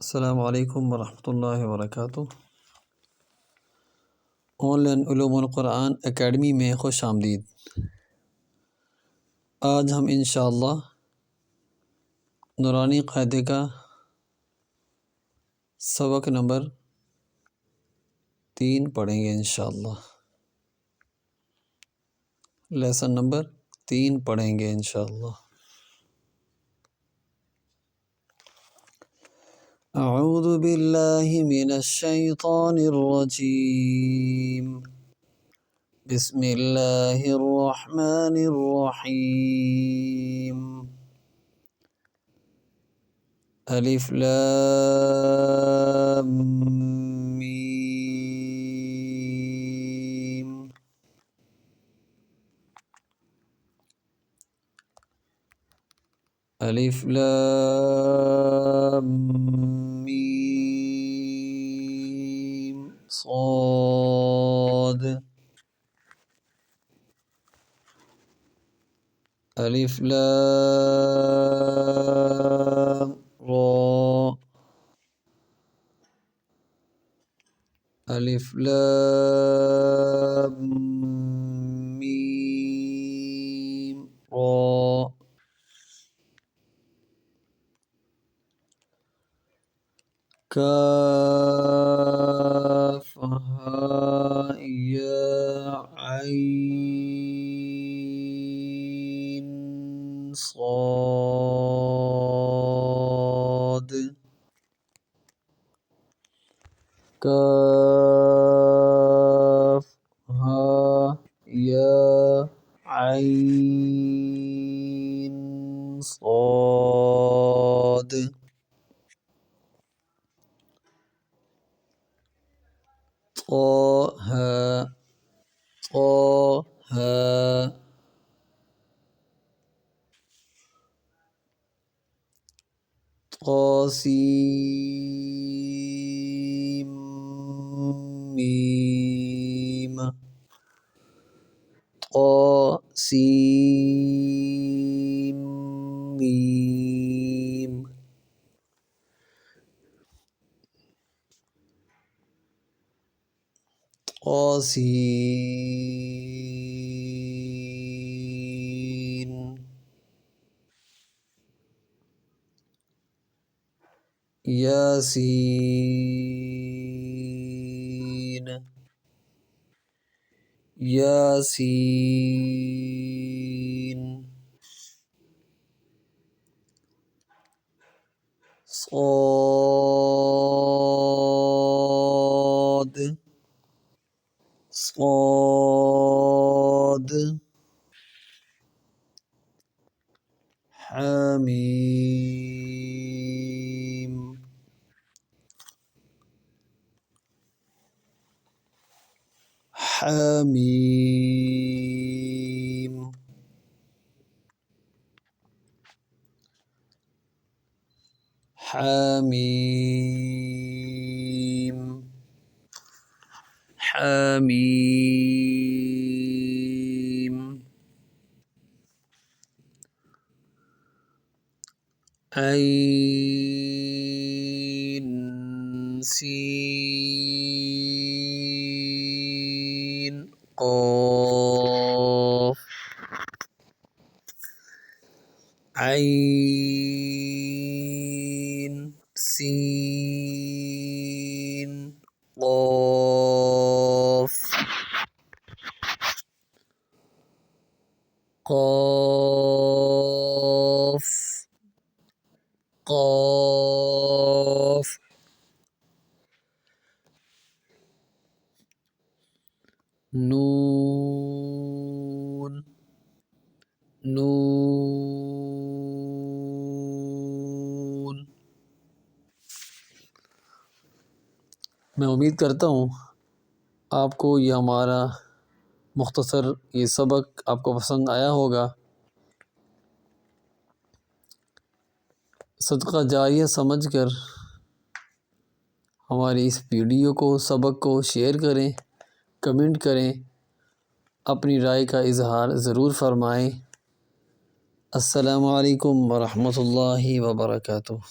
अस्सलामु अलैकुम वरहमतुल्लाहि वबरकातुह। ऑनलाइन उलूमुल कुरान एकेडमी में खुश आमदीद। आज हम इंशाअल्लाह नूरानी क़ायदे का सबक नंबर 3 पढ़ेंगे इंशाअल्लाह। लेसन नंबर 3 पढ़ेंगे इंशाअल्लाह। अऊज़ु बिल्लाहि मिनश शैतानिर रजीम। बिस्मिल्लाहिर रहमानिर रहीम। अलिफ लाम मीम। अलिफ लाम मीम साद। अलिफ लाम रा। अलिफ लाम मीम रा। काफ हा या ऐन साद। काफ हा या ऐन साद। तासीम मीम। तासीम मीम। तासीन। यासीन। यासीन। صاد صاد حميم حميم حميم حميم عين سين قاف عين سين قاف قاف قاف نون नून। मैं उम्मीद करता हूँ आपको ये हमारा मुख्तसर ये सबक आपको पसंद आया होगा। सदका जारिया समझकर हमारी इस वीडियो को सबक को शेयर करें, कमेंट करें, अपनी राय का इजहार ज़रूर फरमाएं। अस्सलामु अलैकुम वरहमतुल्लाहि वबरकातुह।